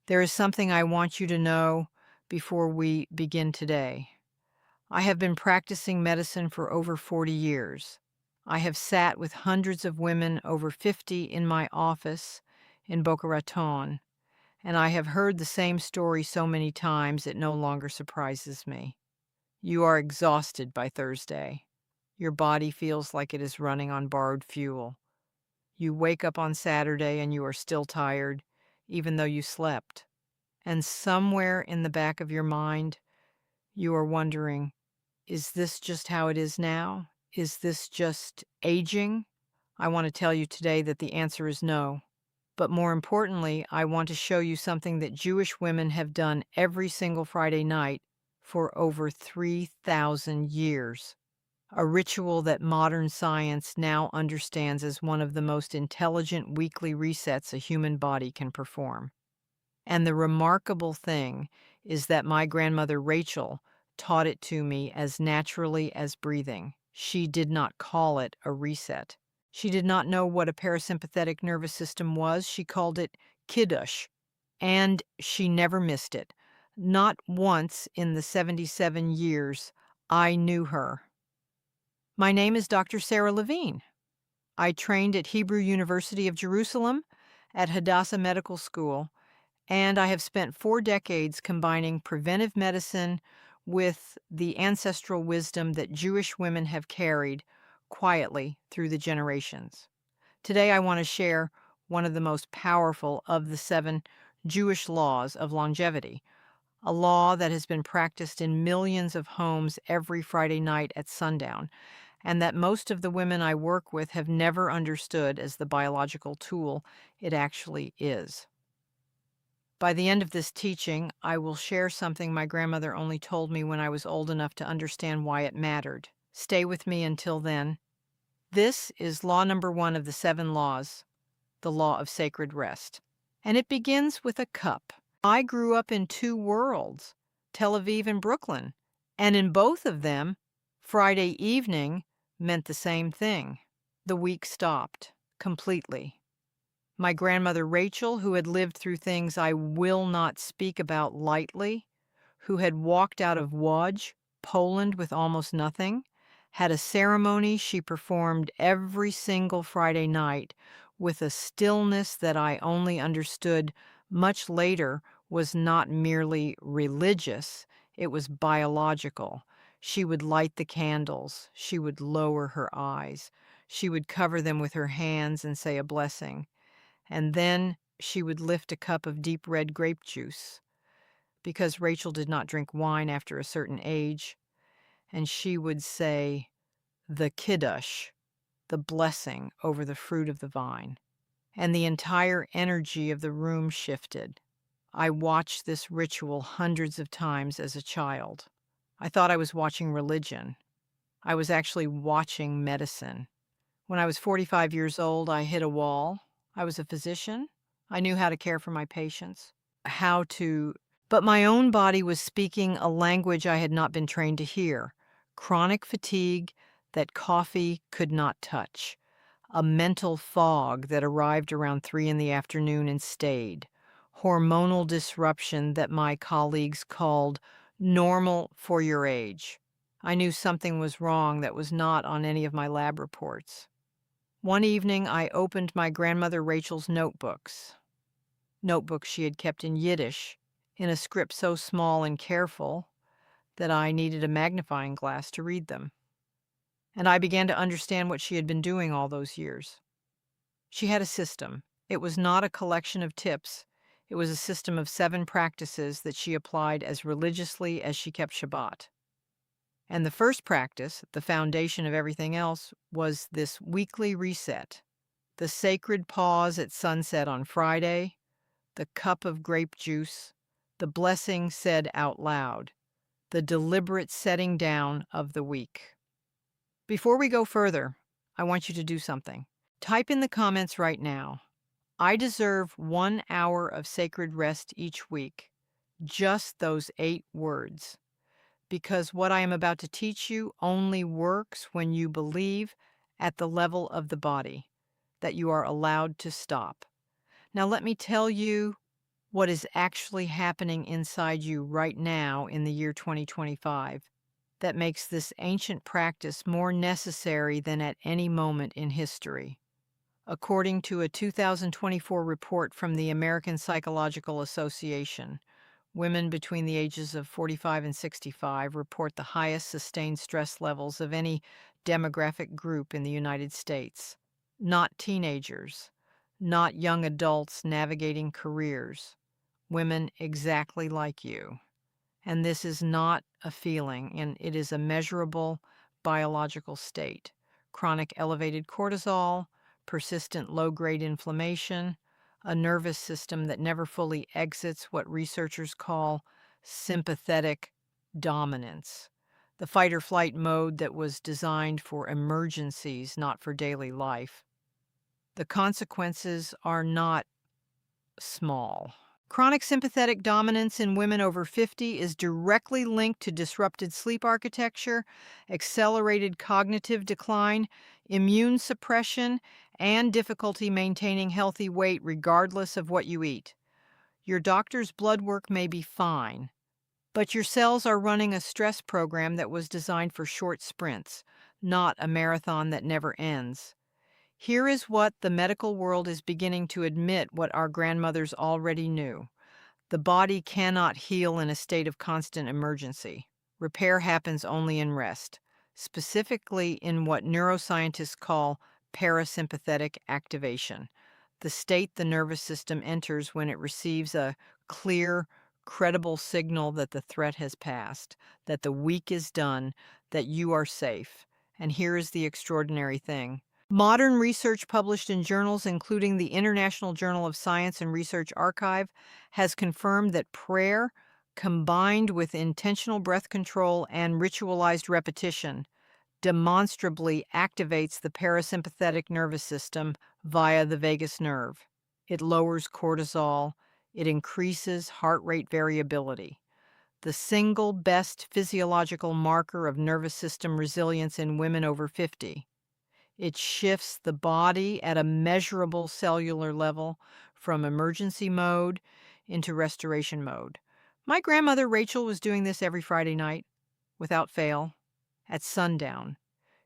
There is something I want you to know before we begin today. I have been practicing medicine for over 40 years. I have sat with hundreds of women, over 50 in my office in Boca Raton, and I have heard the same story so many times it no longer surprises me. You are exhausted by Thursday. Your body feels like it is running on borrowed fuel. You wake up on Saturday and you are still tired, even though you slept. And somewhere in the back of your mind, you are wondering, is this just how it is now? Is this just aging? I want to tell you today that the answer is no. But more importantly, I want to show you something that Jewish women have done every single Friday night for over 3,000 years. A ritual that modern science now understands as one of the most intelligent weekly resets a human body can perform. And the remarkable thing is that my grandmother Rachel taught it to me as naturally as breathing. She did not call it a reset. She did not know what a parasympathetic nervous system was. She called it kiddush, and she never missed it. Not once in the 77 years I knew her. My name is Dr. Sarah Levine. I trained at Hebrew University of Jerusalem, at Hadassah Medical School, and I have spent 4 decades combining preventive medicine with the ancestral wisdom that Jewish women have carried quietly through the generations. Today, I want to share one of the most powerful of the 7 Jewish laws of longevity, a law that has been practiced in millions of homes every Friday night at sundown, and that most of the women I work with have never understood as the biological tool it actually is. By the end of this teaching, I will share something my grandmother only told me when I was old enough to understand why it mattered. Stay with me until then. This is law number 1 of the 7 laws, the law of sacred rest. And it begins with a cup. I grew up in 2 worlds, Tel Aviv and Brooklyn, and in both of them, Friday evening meant the same thing. The week stopped completely. My grandmother Rachel, who had lived through things I will not speak about lightly, who had walked out of Łódź, Poland, with almost nothing, had a ceremony she performed every single Friday night with a stillness that I only understood much later was not merely religious, it was biological. She would light the candles, she would lower her eyes, she would cover them with her hands and say a blessing. And then she would lift a cup of deep red grape juice, because Rachel did not drink wine after a certain age, and she would say the kiddush, the blessing over the fruit of the vine. And the entire energy of the room shifted. I watched this ritual hundreds of times as a child. I thought I was watching religion. I was actually watching medicine. When I was 45 years old, I hit a wall. I was a physician. I knew how to care for my patients, but my own body was speaking a language I had not been trained to hear. Chronic fatigue that coffee could not touch. A mental fog that arrived around 3 in the afternoon and stayed. Hormonal disruption that my colleagues called normal for your age. I knew something was wrong that was not on any of my lab reports. One evening, I opened my grandmother Rachel's notebooks she had kept in Yiddish, in a script so small and careful that I needed a magnifying glass to read them. And I began to understand what she had been doing all those years. She had a system. It was not a collection of tips. It was a system of 7 practices that she applied as religiously as she kept Shabbat. And the first practice, the foundation of everything else, was this weekly reset. The sacred pause at sunset on Friday, the cup of grape juice, the blessing said out loud, the deliberate setting down of the week. Before we go further, I want you to do something. Type in the comments right now, I deserve 1 hour of sacred rest each week. Just those 8 words. Because what I am about to teach you only works when you believe at the level of the body that you are allowed to stop. Now let me tell you what is actually happening inside you right now in the year 2025 that makes this ancient practice more necessary than at any moment in history. According to a 2024 report from the American Psychological Association, women between the ages of 45 and 65 report the highest sustained stress levels of any demographic group in the United States. Not teenagers, not young adults navigating careers, women exactly like you. And this is not a feeling, and it is a measurable biological state. Chronic elevated cortisol, persistent low-grade inflammation, a nervous system that never fully exits what researchers call sympathetic dominance, the fight-or-flight mode that was designed for emergencies, not for daily life. The consequences are not small. Chronic sympathetic dominance in women over 50 is directly linked to disrupted sleep architecture, accelerated cognitive decline, immune suppression, and difficulty maintaining healthy weight regardless of what you eat. Your doctor's blood work may be fine, but your cells are running a stress program that was designed for short sprints, not a marathon that never ends. Here is what the medical world is beginning to admit what our grandmothers already knew. The body cannot heal in a state of constant emergency. Repair happens only in rest, specifically in what neuroscientists call parasympathetic activation, the state the nervous system enters when it receives a clear, credible signal that the threat has passed, that the week is done, that you are safe. And here is the extraordinary thing. Modern research published in journals including the International Journal of Science and Research Archive has confirmed that prayer, combined with intentional breath control and ritualized repetition, demonstrably activates the parasympathetic nervous system via the vagus nerve. It lowers cortisol. It increases heart rate variability. The single best physiological marker of nervous system resilience in women over 50. It shifts the body at a measurable cellular level from emergency mode into restoration mode. My grandmother Rachel was doing this every Friday night, without fail, at sundown.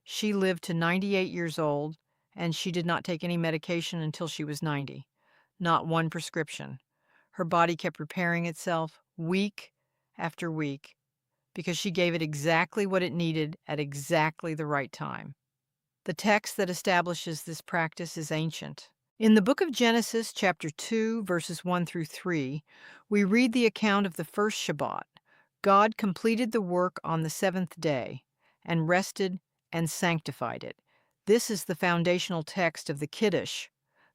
She lived to 98 years old, and she did not take any medication until she was 90. Not one prescription. Her body kept repairing itself week after week because she gave it exactly what it needed at exactly the right time. The text that establishes this practice is ancient. In the book of Genesis, chapter 2, verses 1 through 3, we read the account of the first Shabbat. God completed the work on the seventh day and rested and sanctified it. This is the foundational text of the Kiddush,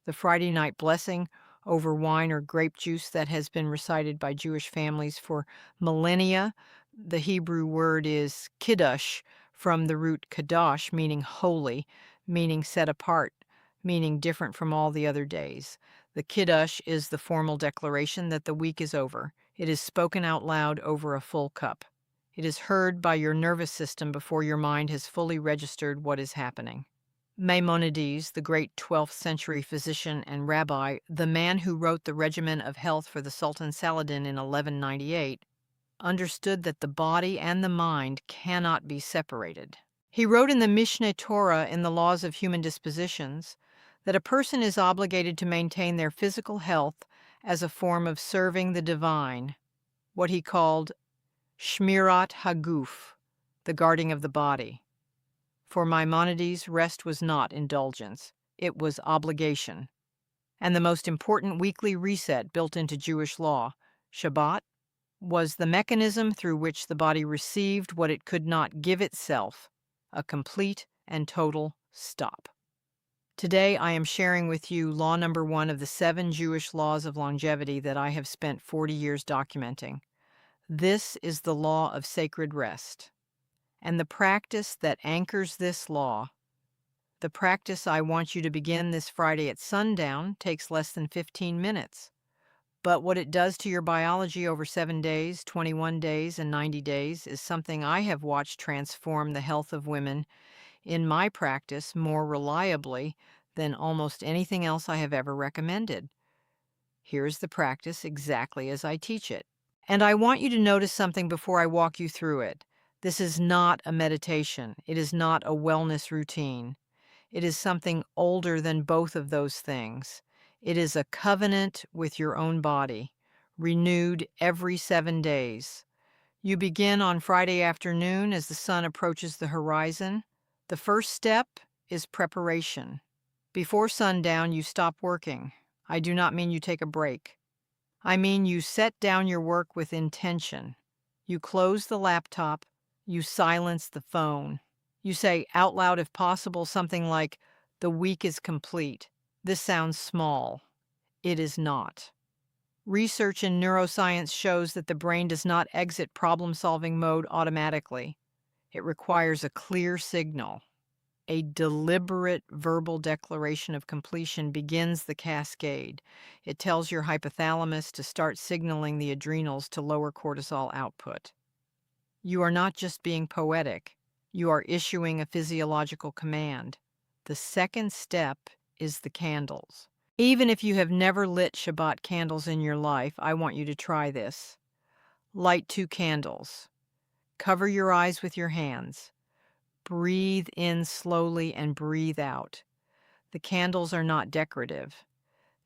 the Friday night blessing over wine or grape juice that has been recited by Jewish families for millennia. The Hebrew word is kiddush, from the root kadosh, meaning holy, meaning set apart, meaning different from all the other days. The kiddush is the formal declaration that the week is over. It is spoken out loud over a full cup. It is heard by your nervous system before your mind has fully registered what is happening. Maimonides, the great 12th century physician and rabbi, the man who wrote the regimen of health for the Sultan Saladin in 1198, understood that the body and the mind cannot be separated. He wrote in the Mishneh Torah in the Laws of Human Dispositions that a person is obligated to maintain their physical health as a form of serving the divine, what he called Shmirat Haguf, the guarding of the body. For Maimonides, rest was not indulgence, it was obligation. And the most important weekly reset built into Jewish law, Shabbat, was the mechanism through which the body received what it could not give itself, a complete and total stop. Today I am sharing with you law number 1 of the 7 Jewish laws of longevity that I have spent 40 years documenting. This is the law of sacred rest. And the practice that anchors this law, the practice I want you to begin this Friday at sundown, takes less than 15 minutes. But what it does to your biology over 7 days, 21 days, and 90 days is something I have watched transform the health of women in my practice more reliably than almost anything else I have ever recommended. Here's the practice exactly as I teach it. And I want you to notice something before I walk you through it. This is not a meditation. It is not a wellness routine. It is something older than both of those things. It is a covenant with your own body, renewed every 7 days. You begin on Friday afternoon as the sun approaches the horizon. The first step is preparation. Before sundown, you stop working. I do not mean you take a break. I mean you set down your work with intention. You close the laptop. You silence the phone. You say out loud, if possible, something like, "The week is complete." This sounds small. It is not. Research in neuroscience shows that the brain does not exit problem-solving mode automatically. It requires a clear signal. A deliberate verbal declaration of completion begins the cascade. It tells your hypothalamus to start signaling the adrenals to lower cortisol output. You are not just being poetic. You are issuing a physiological command. The second step is the candles. Even if you have never lit Shabbat candles in your life, I want you to try this. Light 2 candles. Cover your eyes with your hands. Breathe in slowly and breathe out. The candles are not decorative.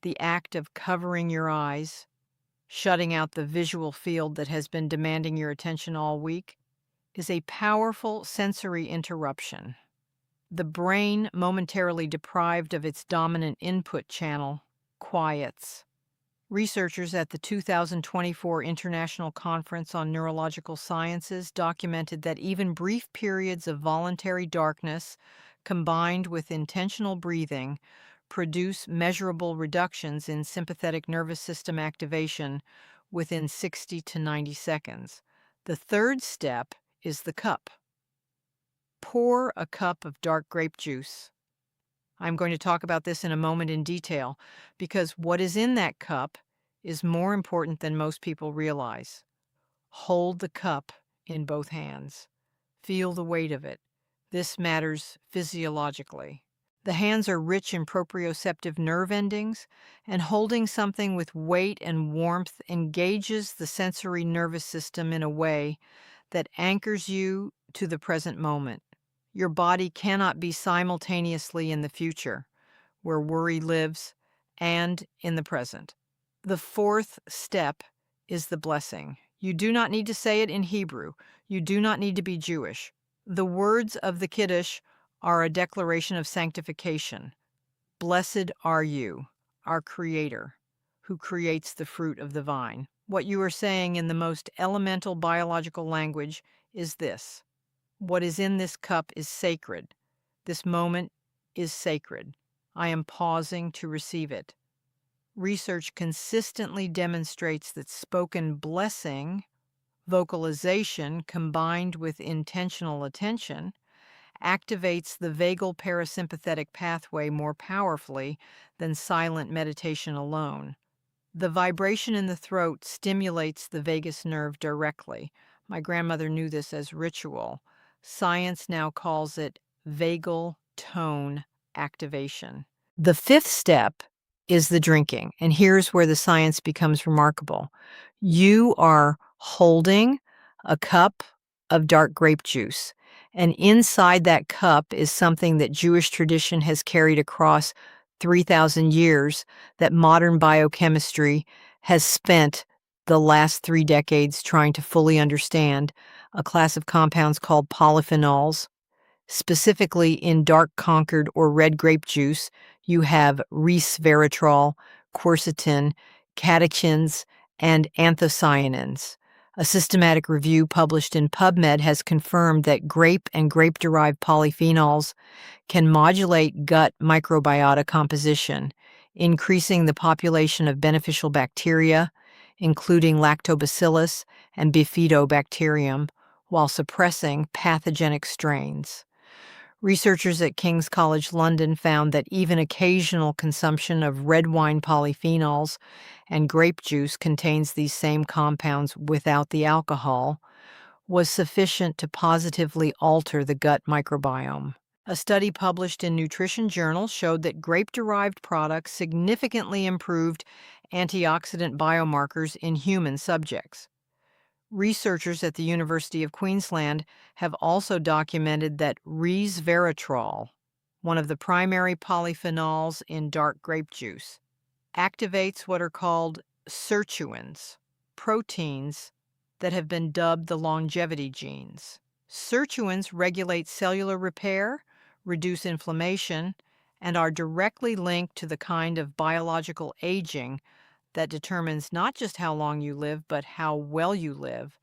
The act of covering your eyes, shutting out the visual field that has been demanding your attention all week, is a powerful sensory interruption. The brain, momentarily deprived of its dominant input channel, quiets. Researchers at the 2024 International Conference on Neurological Sciences documented that even brief periods of voluntary darkness, combined with intentional breathing, produce measurable reductions in sympathetic nervous system activation within 60 to 90 seconds. The third step is the cup. Pour a cup of dark grape juice. I'm going to talk about this in a moment in detail because what is in that cup is more important than most people realize. Hold the cup in both hands. Feel the weight of it. This matters physiologically. The hands are rich in proprioceptive nerve endings, and holding something with weight and warmth engages the sensory nervous system in a way that anchors you to the present moment. Your body cannot be simultaneously in the future, where worry lives, and in the present. The fourth step is the blessing. You do not need to say it in Hebrew. You do not need to be Jewish. The words of the Kiddush are a declaration of sanctification. Blessed are you, our Creator, who creates the fruit of the vine. What you are saying in the most elemental biological language is this: what is in this cup is sacred. This moment is sacred. I am pausing to receive it. Research consistently demonstrates that spoken blessing, vocalization combined with intentional attention, activates the vagal parasympathetic pathway more powerfully than silent meditation alone. The vibration in the throat stimulates the vagus nerve directly. My grandmother knew this as ritual. Science now calls it vagal tone activation. The fifth step is the drinking, and here's where the science becomes remarkable. You are holding a cup of dark grape juice, and inside that cup is something that Jewish tradition has carried across 3,000 years, that modern biochemistry has spent the last 3 decades trying to fully understand, a class of compounds called polyphenols. Specifically in dark Concord or red grape juice, you have resveratrol, quercetin, catechins, and anthocyanins. A systematic review published in PubMed has confirmed that grape and grape-derived polyphenols can modulate gut microbiota composition, increasing the population of beneficial bacteria, including lactobacillus and bifidobacterium, while suppressing pathogenic strains. Researchers at King's College London found that even occasional consumption of red wine polyphenols and grape juice contains these same compounds without the alcohol was sufficient to positively alter the gut microbiome. A study published in Nutrition Journal showed that grape-derived products significantly improved antioxidant biomarkers in human subjects. Researchers at the University of Queensland have also documented that resveratrol, one of the primary polyphenols in dark grape juice, activates what are called sirtuins, proteins that have been dubbed the longevity genes. Sirtuins regulate cellular repair, reduce inflammation, and are directly linked to the kind of biological aging that determines not just how long you live, but how well you live.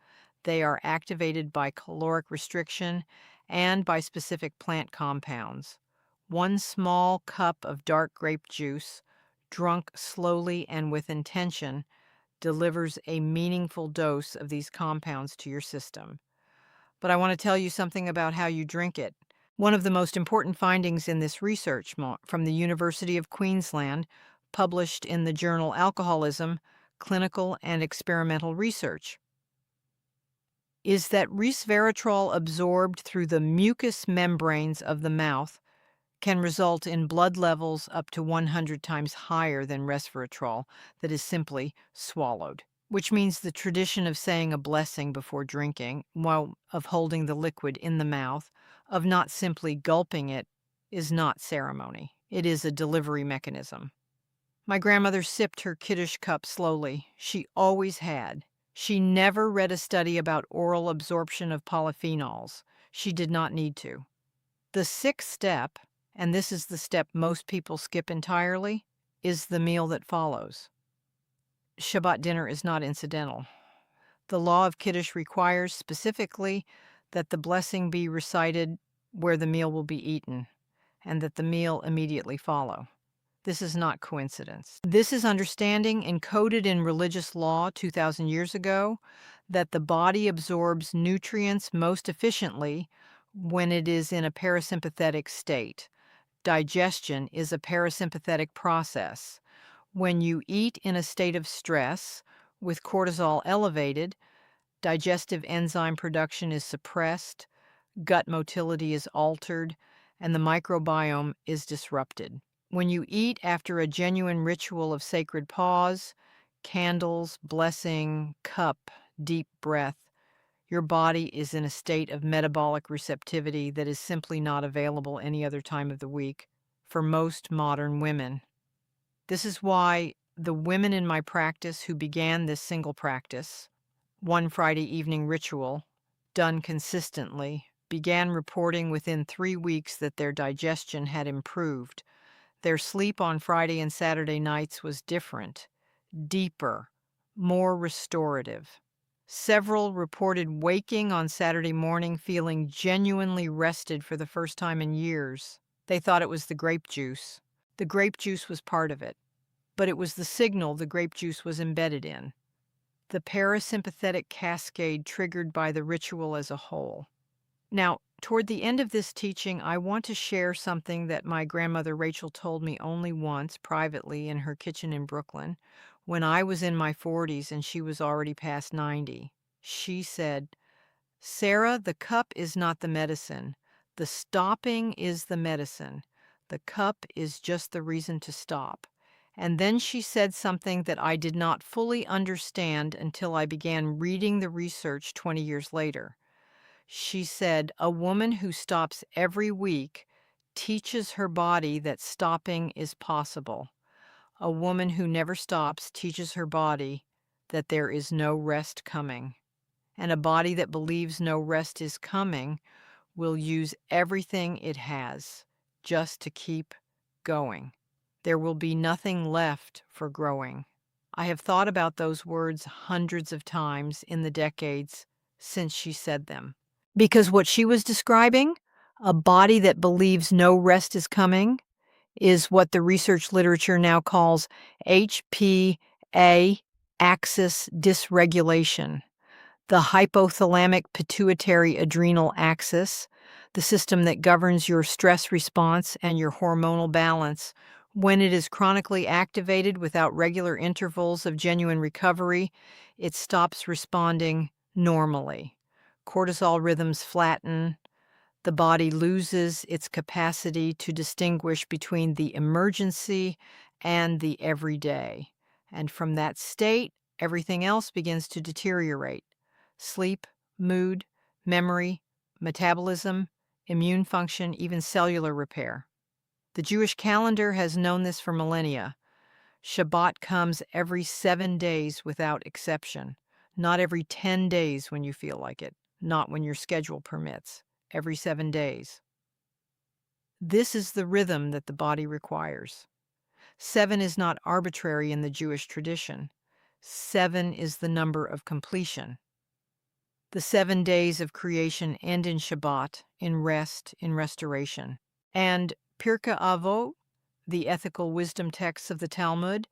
They are activated by caloric restriction and by specific plant compounds. One small cup of dark grape juice, drunk slowly and with intention, delivers a meaningful dose of these compounds to your system. But I want to tell you something about how you drink it. One of the most important findings in this research from the University of Queensland, published in the journal Alcoholism, Clinical and Experimental Research, is that resveratrol absorbed through the mucous membranes of the mouth can result in blood levels up to 100 times higher than resveratrol that is simply swallowed. Which means the tradition of saying a blessing before drinking, of holding the liquid in the mouth, of not simply gulping it, is not ceremony. It is a delivery mechanism. My grandmother sipped her Kiddush cup slowly. She always had. She never read a study about oral absorption of polyphenols. She did not need to. The sixth step, and this is the step most people skip entirely, is the meal that follows. Shabbat dinner is not incidental. The law of Kiddush requires specifically that the blessing be recited where the meal will be eaten, and that the meal immediately follow. This is not coincidence. This is understanding encoded in religious law 2,000 years ago that the body absorbs nutrients most efficiently when it is in a parasympathetic state. Digestion is a parasympathetic process. When you eat in a state of stress, with cortisol elevated, digestive enzyme production is suppressed, gut motility is altered, and the microbiome is disrupted. When you eat after a genuine ritual of sacred pause, candles, blessing, cup, deep breath, your body is in a state of metabolic receptivity that is simply not available any other time of the week for most modern women. This is why the women in my practice who began this single practice, one Friday evening ritual, done consistently, began reporting within 3 weeks that their digestion had improved. Their sleep on Friday and Saturday nights was different, deeper, more restorative. Several reported waking on Saturday morning feeling genuinely rested for the first time in years. They thought it was the grape juice. The grape juice was part of it, but it was the signal the grape juice was embedded in, the parasympathetic cascade triggered by the ritual as a whole. Now, toward the end of this teaching, I want to share something that my grandmother Rachel told me only once privately in her kitchen in Brooklyn when I was in my 40s and she was already past 90. She said, "Sarah, the cup is not the medicine. The stopping is the medicine. The cup is just the reason to stop." And then she said something that I did not fully understand until I began reading the research 20 years later. She said, "A woman who stops every week teaches her body that stopping is possible. A woman who never stops teaches her body that there is no rest coming. And a body that believes no rest is coming will use everything it has just to keep going. There will be nothing left for growing." I have thought about those words hundreds of times in the decades since she said them. Because what she was describing, a body that believes no rest is coming, is what the research literature now calls HPA axis dysregulation, the hypothalamic pituitary adrenal axis, the system that governs your stress response and your hormonal balance. When it is chronically activated without regular intervals of genuine recovery, it stops responding normally. Cortisol rhythms flatten. The body loses its capacity to distinguish between the emergency and the everyday. And from that state, everything else begins to deteriorate: sleep, mood, memory, metabolism, immune function, even cellular repair. The Jewish calendar has known this for millennia. Shabbat comes every 7 days without exception, not every 10 days when you feel like it, not when your schedule permits, every 7 days. This is the rhythm that the body requires. 7 is not arbitrary in the Jewish tradition. 7 is the number of completion. The 7 days of creation end in Shabbat, in rest, in restoration. And Pirkei Avot, the ethical wisdom texts of the Talmud,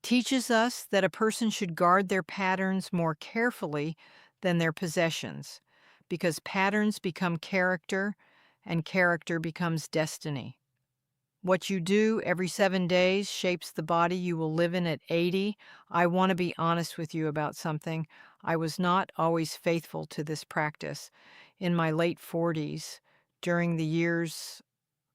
teaches us that a person should guard their patterns more carefully than their possessions, because patterns become character, and character becomes destiny. What you do every 7 days shapes the body you will live in at 80. I want to be honest with you about something. I was not always faithful to this practice. In my late 40s, during the years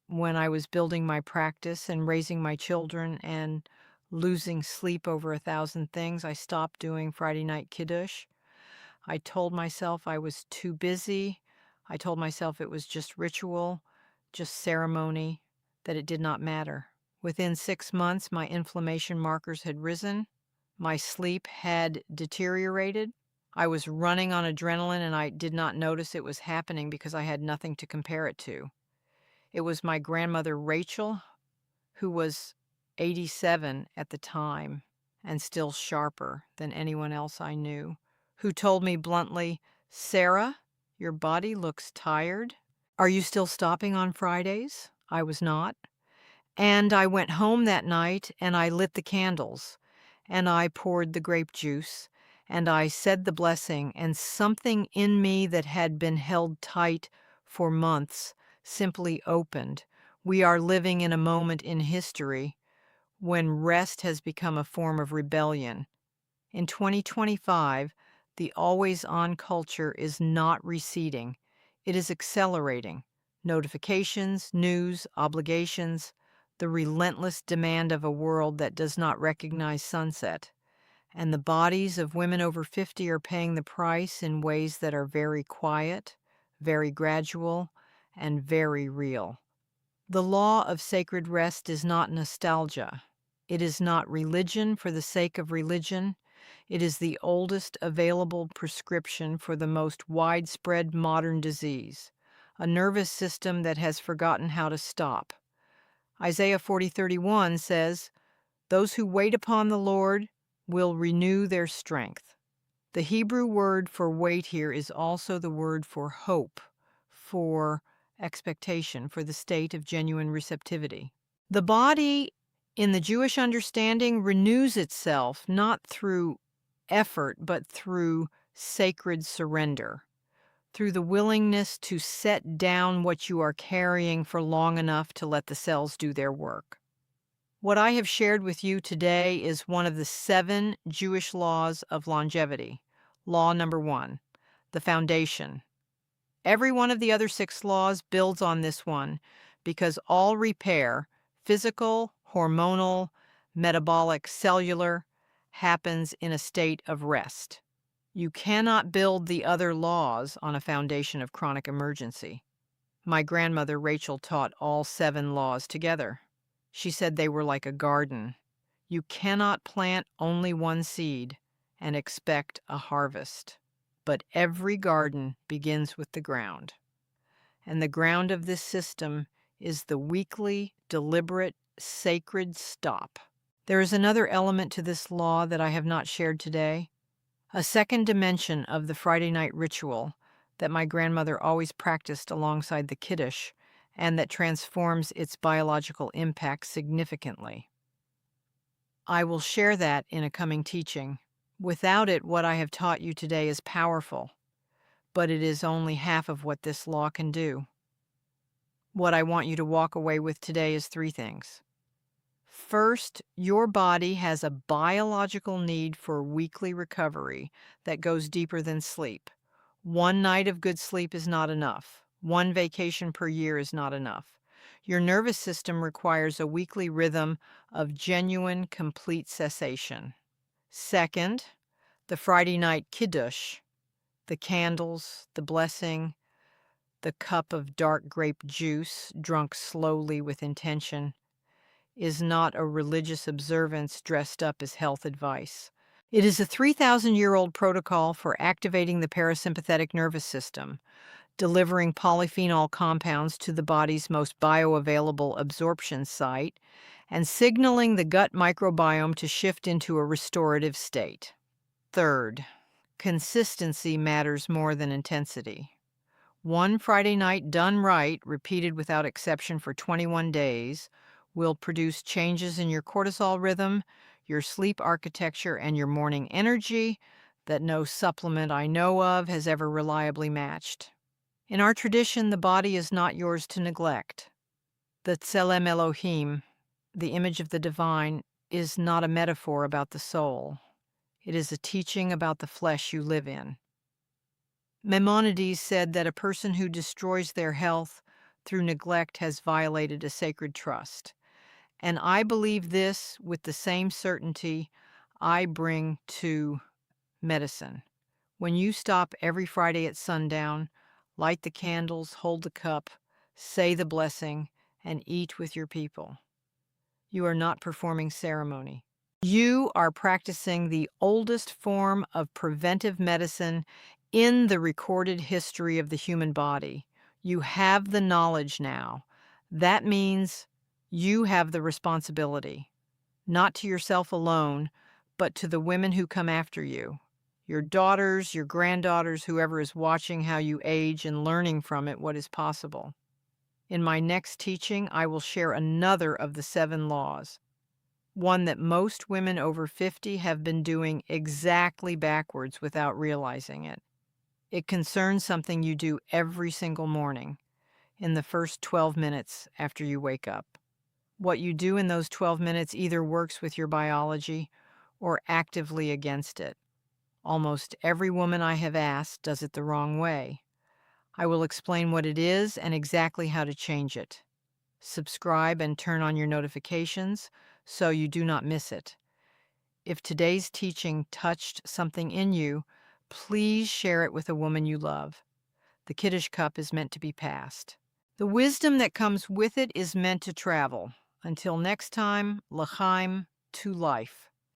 when I was building my practice and raising my children and losing sleep over 1,000 things, I stopped doing Friday night Kiddush. I told myself I was too busy. I told myself it was just ritual, just ceremony, that it did not matter. Within 6 months, my inflammation markers had risen. My sleep had deteriorated. I was running on adrenaline, and I did not notice it was happening because I had nothing to compare it to. It was my grandmother, Rachel, who was 87 at the time and still sharper than anyone else I knew, who told me bluntly, "Sarah, your body looks tired. Are you still stopping on Fridays?" I was not. And I went home that night and I lit the candles and I poured the grape juice and I said the blessing, and something in me that had been held tight for months simply opened. We are living in a moment in history when rest has become a form of rebellion. In 2025, the always-on culture is not receding. It is accelerating. Notifications, news, obligations, the relentless demand of a world that does not recognize sunset. And the bodies of women over 50 are paying the price in ways that are very quiet, very gradual, and very real. The law of sacred rest is not nostalgia. It is not religion for the sake of religion. It is the oldest available prescription for the most widespread modern disease, a nervous system that has forgotten how to stop. Isaiah 40:31 says, "Those who wait upon the Lord will renew their strength." The Hebrew word for wait here is also the word for hope, for expectation, for the state of genuine receptivity. The body, in the Jewish understanding, renews itself not through effort, but through sacred surrender, through the willingness to set down what you are carrying for long enough to let the cells do their work. What I have shared with you today is one of the 7 Jewish laws of longevity. Law number 1, the foundation. Every one of the other 6 laws builds on this one because all repair, physical, hormonal, metabolic, cellular, happens in a state of rest. You cannot build the other laws on a foundation of chronic emergency. My grandmother Rachel taught all 7 laws together. She said they were like a garden. You cannot plant only one seed and expect a harvest. But every garden begins with the ground. And the ground of this system is the weekly, deliberate, sacred stop. There is another element to this law that I have not shared today, a second dimension of the Friday night ritual that my grandmother always practiced alongside the Kiddush, and that transforms its biological impact significantly. I will share that in a coming teaching. Without it, what I have taught you today is powerful, but it is only half of what this law can do. What I want you to walk away with today is 3 things. First, your body has a biological need for weekly recovery that goes deeper than sleep. One night of good sleep is not enough. One vacation per year is not enough. Your nervous system requires a weekly rhythm of genuine, complete cessation. Second, the Friday night kiddush, the candles, the blessing, the cup of dark grape juice drunk slowly with intention, is not a religious observance dressed up as health advice. It is a 3,000-year-old protocol for activating the parasympathetic nervous system, delivering polyphenol compounds to the body's most bioavailable absorption site, and signaling the gut microbiome to shift into a restorative state. Third, consistency matters more than intensity. One Friday night done right, repeated without exception for 21 days, will produce changes in your cortisol rhythm, your sleep architecture, and your morning energy that no supplement I know of has ever reliably matched. In our tradition, the body is not yours to neglect. The Tselem Elohim, the image of the divine, is not a metaphor about the soul. It is a teaching about the flesh you live in. Maimonides said that a person who destroys their health through neglect has violated a sacred trust. And I believe this with the same certainty I bring to medicine. When you stop every Friday at sundown, light the candles, hold the cup, say the blessing, and eat with your people, you are not performing ceremony. You are practicing the oldest form of preventive medicine in the recorded history of the human body. You have the knowledge now. That means you have the responsibility, not to yourself alone, but to the women who come after you, your daughters, your granddaughters, whoever is watching how you age and learning from it what is possible. In my next teaching, I will share another of the 7 laws, one that most women over 50 have been doing exactly backwards without realizing it. It concerns something you do every single morning in the first 12 minutes after you wake up. What you do in those 12 minutes either works with your biology or actively against it. Almost every woman I have asked does it the wrong way. I will explain what it is and exactly how to change it. Subscribe and turn on your notifications so you do not miss it. If today's teaching touched something in you, please share it with a woman you love. The Kiddush cup is meant to be passed. The wisdom that comes with it is meant to travel. Until next time, l'chaim, to life.